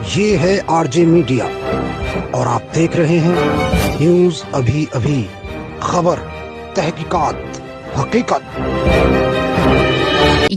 ये है RJ media और आप देख रहे हैं न्यूज अभी अभी, खबर, तहकीकात, हकीकत।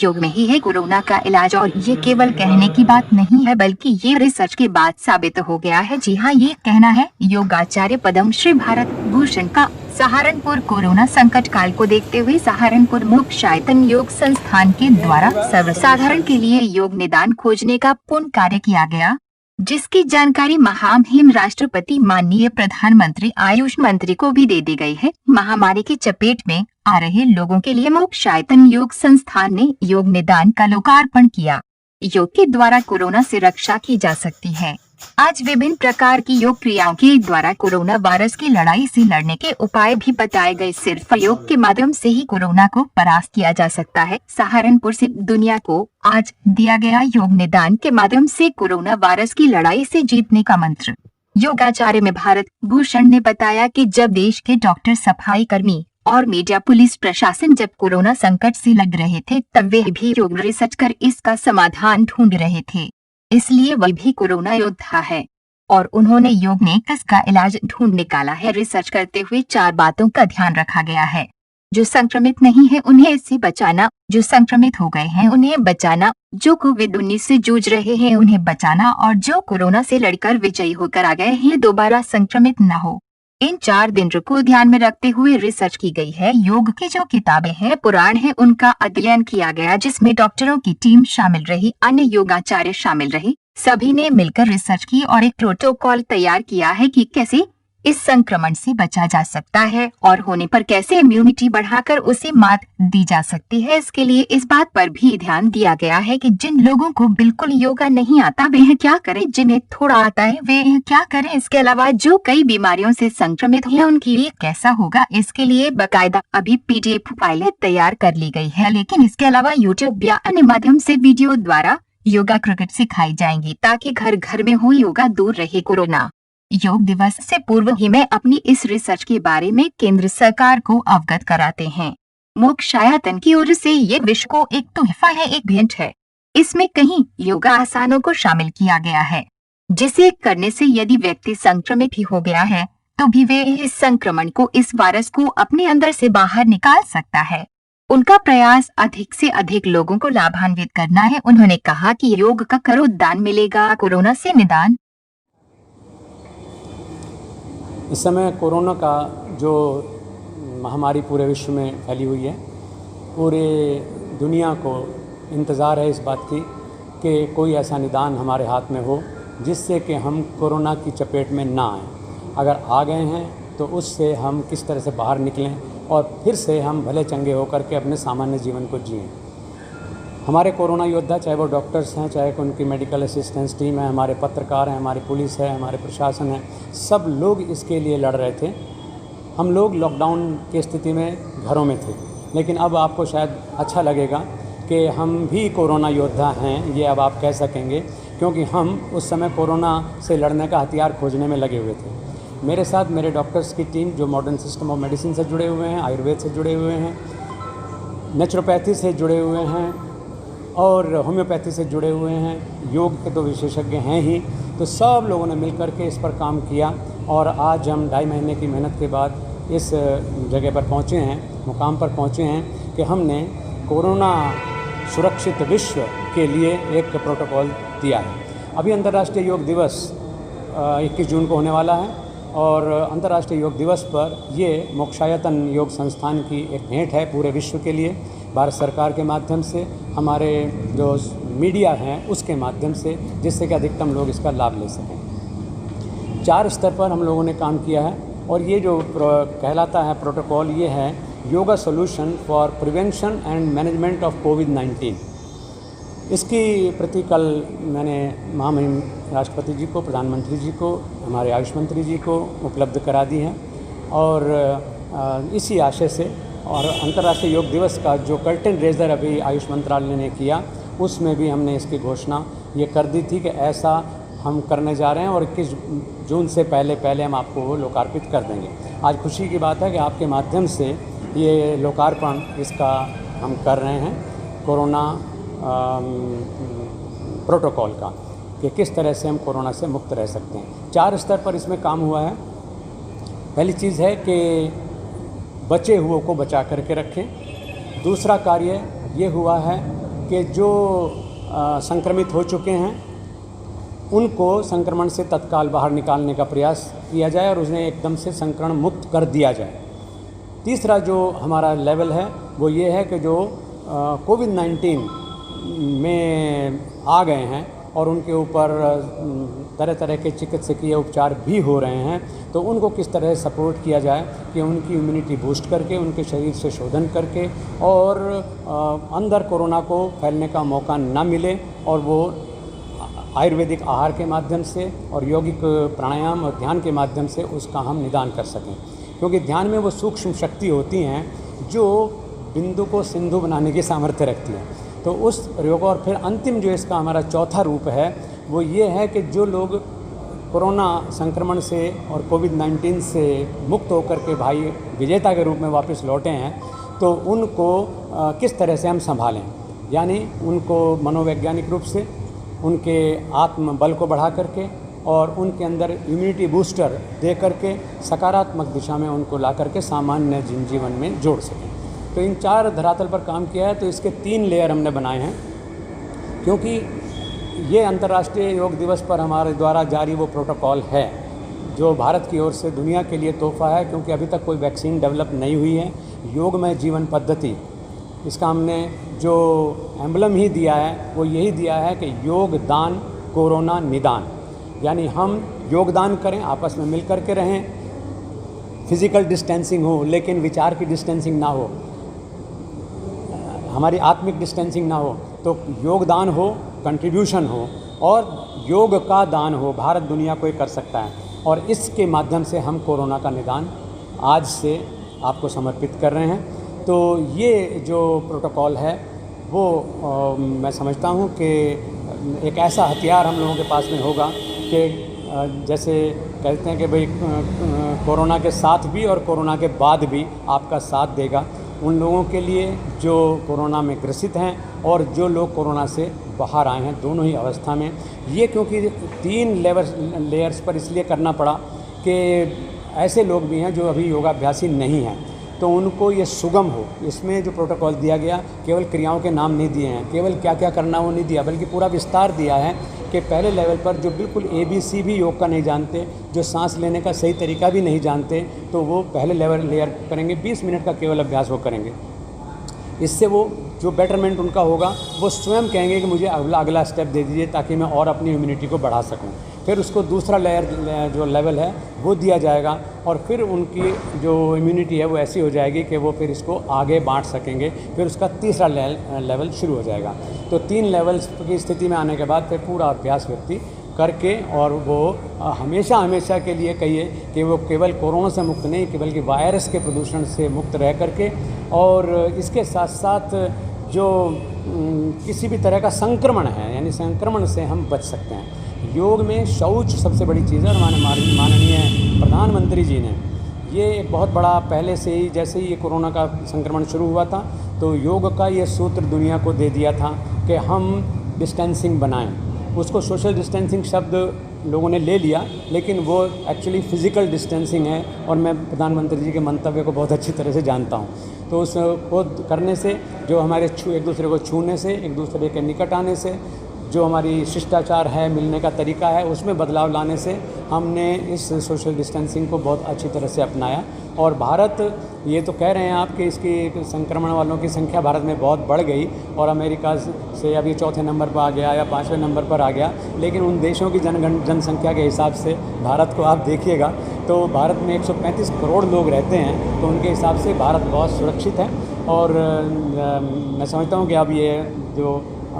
योग में ही है कोरोना का इलाज और ये केवल कहने की बात नहीं है बल्कि ये रिसर्च के बाद साबित हो गया है। जी हाँ, ये कहना है योगाचार्य पद्मश्री भारत भूषण का। सहारनपुर कोरोना संकट काल को देखते हुए सहारनपुर मोक्षायतन योग संस्थान के द्वारा सर्वसाधारण के लिए योग निदान खोजने का पुण्य कार्य किया गया, जिसकी जानकारी महामहिम राष्ट्रपति माननीय प्रधानमंत्री आयुष मंत्री को भी दे दी गई है। महामारी की चपेट में आ रहे लोगों के लिए मोक्षायतन योग संस्थान ने योग निदान का लोकार्पण किया। योग के द्वारा कोरोना से रक्षा की जा सकती है। आज विभिन्न प्रकार की योग क्रियाओं के द्वारा कोरोना वायरस की लड़ाई से लड़ने के उपाय भी बताए गए। सिर्फ योग के माध्यम से ही कोरोना को परास्त किया जा सकता है। सहारनपुर से दुनिया को आज दिया गया योग निदान के माध्यम से कोरोना वायरस की लड़ाई से जीतने का मंत्र। योगाचार्य में भारत भूषण ने बताया कि जब देश के डॉक्टर, सफाई कर्मी और मीडिया, पुलिस प्रशासन जब कोरोना संकट से लग रहे थे तब वे भी योग रिसर्च कर इसका समाधान ढूंढ रहे थे, इसलिए वह भी कोरोना योद्धा है और उन्होंने योग में इसका इलाज ढूंढ निकाला है। रिसर्च करते हुए 4 बातों का ध्यान रखा गया है। जो संक्रमित नहीं है उन्हें इससे बचाना, जो संक्रमित हो गए हैं उन्हें बचाना, जो कोविड-19 से जूझ रहे हैं उन्हें बचाना और जो कोरोना से लड़कर विजयी होकर आ गए हैं दोबारा संक्रमित न हो। इन 4 दिन को ध्यान में रखते हुए रिसर्च की गई है। योग की जो किताबें हैं, पुराण हैं, उनका अध्ययन किया गया, जिसमें डॉक्टरों की टीम शामिल रही, अन्य योगाचार्य शामिल रहे। सभी ने मिलकर रिसर्च की और एक प्रोटोकॉल तैयार किया है कि कैसे इस संक्रमण से बचा जा सकता है और होने पर कैसे इम्यूनिटी बढ़ाकर उसे मात दी जा सकती है। इसके लिए इस बात पर भी ध्यान दिया गया है कि जिन लोगों को बिल्कुल योगा नहीं आता वे क्या करें, जिन्हें थोड़ा आता है वे क्या करें। इसके अलावा जो कई बीमारियों से संक्रमित हैं उनके लिए कैसा होगा, इसके लिए बाकायदा अभी PDF फाइलें तैयार कर ली गई है। लेकिन इसके अलावा यूट्यूब या अन्य माध्यम से वीडियो द्वारा योगा क्रिकेट सिखाई जाएंगी ताकि घर घर में हो योगा, दूर रहे कोरोना। योग दिवस से पूर्व ही मैं अपनी इस रिसर्च के बारे में केंद्र सरकार को अवगत कराते हैं। मोक्षायतन की ओर से ये विश्व को एक तोहफा है, एक भेंट है। इसमें कहीं योगा आसनों को शामिल किया गया है, जिसे करने से यदि व्यक्ति संक्रमित भी हो गया है तो भी वे इस संक्रमण को, इस वायरस को अपने अंदर से बाहर निकाल सकता है। उनका प्रयास अधिक से अधिक लोगों को लाभान्वित करना है। उन्होंने कहा कि योग का करो, दान मिलेगा कोरोना से निदान। इस समय कोरोना का जो महामारी पूरे विश्व में फैली हुई है, पूरे दुनिया को इंतज़ार है इस बात की कि कोई ऐसा निदान हमारे हाथ में हो जिससे कि हम कोरोना की चपेट में ना आएँ। अगर आ गए हैं तो उससे हम किस तरह से बाहर निकलें और फिर से हम भले चंगे होकर के अपने सामान्य जीवन को जिएं। हमारे कोरोना योद्धा, चाहे वो डॉक्टर्स हैं, चाहे उनकी मेडिकल असिस्टेंस टीम है, हमारे पत्रकार हैं, हमारी पुलिस है, हमारे प्रशासन है, सब लोग इसके लिए लड़ रहे थे। हम लोग लॉकडाउन की स्थिति में घरों में थे, लेकिन अब आपको शायद अच्छा लगेगा कि हम भी कोरोना योद्धा हैं, ये अब आप कह सकेंगे, क्योंकि हम उस समय कोरोना से लड़ने का हथियार खोजने में लगे हुए थे। मेरे साथ मेरे डॉक्टर्स की टीम जो मॉडर्न सिस्टम ऑफ मेडिसिन से जुड़े हुए हैं, आयुर्वेद से जुड़े हुए हैं, नेचुरोपैथी से जुड़े हुए हैं और होम्योपैथी से जुड़े हुए हैं, योग के तो विशेषज्ञ हैं ही। तो सब लोगों ने मिलकर के इस पर काम किया और आज हम 2.5 महीने की मेहनत के बाद इस जगह पर पहुँचे हैं, मुकाम पर पहुँचे हैं कि हमने कोरोना सुरक्षित विश्व के लिए एक प्रोटोकॉल दिया है। अभी अंतर्राष्ट्रीय योग दिवस 21 जून को होने वाला है और अंतर्राष्ट्रीय योग दिवस पर ये मोक्षायतन योग संस्थान की एक भेंट है पूरे विश्व के लिए। भारत सरकार के माध्यम से, हमारे जो मीडिया हैं उसके माध्यम से, जिससे कि अधिकतम लोग इसका लाभ ले सकें। 4 स्तर पर हम लोगों ने काम किया है और ये जो कहलाता है प्रोटोकॉल, ये है yoga solution for prevention and management of कोविड-19। इसकी प्रति कल मैंने महामहिम राष्ट्रपति जी को, प्रधानमंत्री जी को, हमारे आयुष मंत्री जी को उपलब्ध करा दी है और इसी आशय से और अंतर्राष्ट्रीय योग दिवस का जो कर्टेन रेजर अभी आयुष मंत्रालय ने किया उसमें भी हमने इसकी घोषणा ये कर दी थी कि ऐसा हम करने जा रहे हैं और 21 जून से पहले हम आपको वो लोकार्पित कर देंगे। आज खुशी की बात है कि आपके माध्यम से ये लोकार्पण इसका हम कर रहे हैं कोरोना प्रोटोकॉल का। कि किस तरह से हम कोरोना से मुक्त रह सकते हैं। 4 स्तर पर इसमें काम हुआ है। पहली चीज़ है कि बचे हुओं को बचा करके रखें। दूसरा कार्य ये हुआ है कि जो संक्रमित हो चुके हैं उनको संक्रमण से तत्काल बाहर निकालने का प्रयास किया जाए और उन्हें एकदम से संक्रमण मुक्त कर दिया जाए। तीसरा जो हमारा लेवल है वो ये है कि जो कोविड-19 में आ गए हैं और उनके ऊपर तरह तरह के चिकित्सकीय उपचार भी हो रहे हैं, तो उनको किस तरह सपोर्ट किया जाए कि उनकी इम्यूनिटी बूस्ट करके, उनके शरीर से शोधन करके और अंदर कोरोना को फैलने का मौका ना मिले और वो आयुर्वेदिक आहार के माध्यम से और यौगिक प्राणायाम और ध्यान के माध्यम से उसका हम निदान कर सकें। क्योंकि ध्यान में वो सूक्ष्म शक्ति होती हैं जो बिंदु को सिंधु बनाने की सामर्थ्य रखती है। तो उस योग और फिर अंतिम जो इसका हमारा चौथा रूप है वो ये है कि जो लोग कोरोना संक्रमण से और कोविड-19 से मुक्त होकर के भाई विजेता के रूप में वापस लौटे हैं, तो उनको किस तरह से हम संभालें, यानी उनको मनोवैज्ञानिक रूप से उनके आत्मबल को बढ़ा करके और उनके अंदर इम्यूनिटी बूस्टर दे करके सकारात्मक दिशा में उनको ला करके सामान्य जीवन में जोड़ सकें। तो इन 4 धरातल पर काम किया है। तो इसके 3 लेयर हमने बनाए हैं, क्योंकि ये अंतर्राष्ट्रीय योग दिवस पर हमारे द्वारा जारी वो प्रोटोकॉल है जो भारत की ओर से दुनिया के लिए तोहफा है, क्योंकि अभी तक कोई वैक्सीन डेवलप नहीं हुई है। योगमय जीवन पद्धति, इसका हमने जो एम्बलम ही दिया है वो यही दिया है कि योगदान कोरोना निदान, यानी हम योगदान करें, आपस में मिल कर के रहें, फिज़िकल डिस्टेंसिंग हो लेकिन विचार की डिस्टेंसिंग ना हो, हमारी आत्मिक डिस्टेंसिंग ना हो, तो योगदान हो, कंट्रीब्यूशन हो और योग का दान हो। भारत दुनिया को ये कर सकता है और इसके माध्यम से हम कोरोना का निदान आज से आपको समर्पित कर रहे हैं। तो ये जो प्रोटोकॉल है वो मैं समझता हूँ कि एक ऐसा हथियार हम लोगों के पास में होगा कि जैसे कहते हैं कि भाई कोरोना के साथ भी और कोरोना के बाद भी आपका साथ देगा उन लोगों के लिए जो कोरोना में ग्रसित हैं और जो लोग कोरोना से बाहर आए हैं, दोनों ही अवस्था में। ये क्योंकि 3 लेयर्स पर इसलिए करना पड़ा कि ऐसे लोग भी हैं जो अभी योगाभ्यासी नहीं हैं, तो उनको ये सुगम हो। इसमें जो प्रोटोकॉल दिया गया, केवल क्रियाओं के नाम नहीं दिए हैं, केवल क्या क्या करना वो नहीं दिया, बल्कि पूरा विस्तार दिया है कि पहले लेवल पर जो बिल्कुल ABC भी योग का नहीं जानते, जो सांस लेने का सही तरीका भी नहीं जानते, तो वो पहले लेयर करेंगे। 20 मिनट का केवल अभ्यास वो करेंगे। इससे वो जो बेटरमेंट उनका होगा वो स्वयं कहेंगे कि मुझे अगला स्टेप दे दीजिए ताकि मैं और अपनी इम्यूनिटी को बढ़ा सकूं। फिर उसको दूसरा जो लेवल है वो दिया जाएगा और फिर उनकी जो इम्यूनिटी है वो ऐसी हो जाएगी कि वो फिर इसको आगे बांट सकेंगे। फिर उसका तीसरा लेवल शुरू हो जाएगा। तो 3 लेवल्स की स्थिति में आने के बाद फिर पूरा अभ्यास व्यक्ति करके और वो हमेशा के लिए कहिए कि वो केवल कोरोना से मुक्त नहीं, बल्कि वायरस के प्रदूषण से मुक्त रह करके और इसके साथ साथ जो किसी भी तरह का संक्रमण है, यानी संक्रमण से हम बच सकते हैं। योग में शौच सबसे बड़ी चीज़ है और माननीय प्रधानमंत्री जी ने ये एक बहुत बड़ा पहले से ही, जैसे ही ये कोरोना का संक्रमण शुरू हुआ था, तो योग का ये सूत्र दुनिया को दे दिया था कि हम डिस्टेंसिंग बनाएं। उसको सोशल डिस्टेंसिंग शब्द लोगों ने ले लिया, लेकिन वो एक्चुअली फ़िज़िकल डिस्टेंसिंग है और मैं प्रधानमंत्री जी के मंतव्य को बहुत अच्छी तरह से जानता हूँ। तो उसको करने से जो हमारे एक दूसरे को छूने से, एक दूसरे के निकट आने से, जो हमारी शिष्टाचार है, मिलने का तरीका है, उसमें बदलाव लाने से हमने इस सोशल डिस्टेंसिंग को बहुत अच्छी तरह से अपनाया। और भारत, ये तो कह रहे हैं आप कि इसकी संक्रमण वालों की संख्या भारत में बहुत बढ़ गई और अमेरिका से अभी 4थे नंबर पर आ गया या 5वें नंबर पर आ गया, लेकिन उन देशों की जनसंख्या के हिसाब से भारत को आप देखिएगा तो भारत में 135 करोड़ लोग रहते हैं, तो उनके हिसाब से भारत बहुत सुरक्षित है। और मैं समझता हूँ कि अब ये जो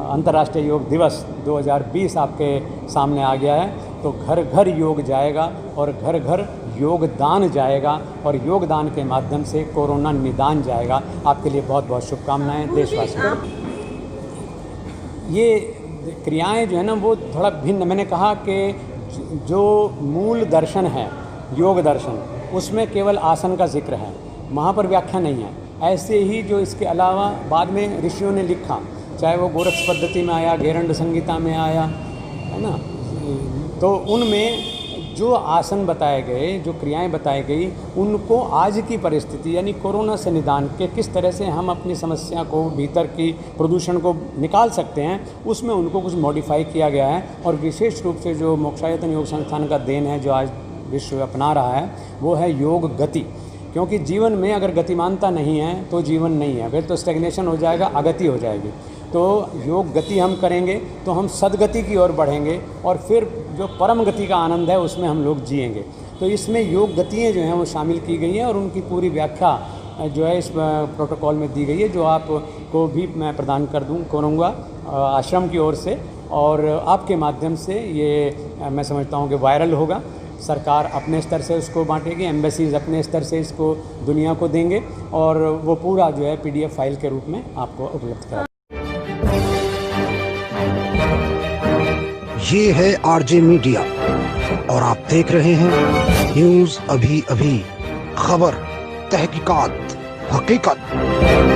अंतर्राष्ट्रीय योग दिवस 2020 आपके सामने आ गया है, तो घर घर योग जाएगा और घर घर योगदान जाएगा और योगदान के माध्यम से कोरोना निदान जाएगा। आपके लिए बहुत बहुत शुभकामनाएं देशवासियों। ये क्रियाएं जो है ना वो थोड़ा भिन्न, मैंने कहा कि जो मूल दर्शन है योग दर्शन, उसमें केवल आसन का जिक्र है, वहाँ पर व्याख्या नहीं है। ऐसे ही जो इसके अलावा बाद में ऋषियों ने लिखा, चाहे वो गोरक्ष पद्धति में आया, घेरंड संगीता में आया, है ना, तो उनमें जो आसन बताए गए, जो क्रियाएं बताई गई, उनको आज की परिस्थिति यानी कोरोना से निदान के किस तरह से हम अपनी समस्या को, भीतर की प्रदूषण को निकाल सकते हैं, उसमें उनको कुछ मॉडिफाई किया गया है। और विशेष रूप से जो मोक्षायतन योग संस्थान का देन है, जो आज विश्व अपना रहा है, वो है योग गति। क्योंकि जीवन में अगर गतिमानता नहीं है तो जीवन नहीं है, फिर तो स्टेग्नेशन हो जाएगा, अगति हो जाएगी। तो योग गति हम करेंगे तो हम सदगति की ओर बढ़ेंगे और फिर जो परम गति का आनंद है उसमें हम लोग जिएंगे। तो इसमें योग गतियाँ जो हैं वो शामिल की गई हैं और उनकी पूरी व्याख्या जो है इस प्रोटोकॉल में दी गई है, जो आपको भी मैं प्रदान करूँगा आश्रम की ओर से, और आपके माध्यम से ये मैं समझता हूँ कि वायरल होगा। सरकार अपने स्तर से उसको बांटेगी, एम्बेसीज अपने स्तर से इसको दुनिया को देंगे और वो पूरा जो है PDF फाइल के रूप में आपको उपलब्ध करा। ये है RJ मीडिया और आप देख रहे हैं न्यूज़ अभी अभी, खबर, तहकीकात, हकीकत।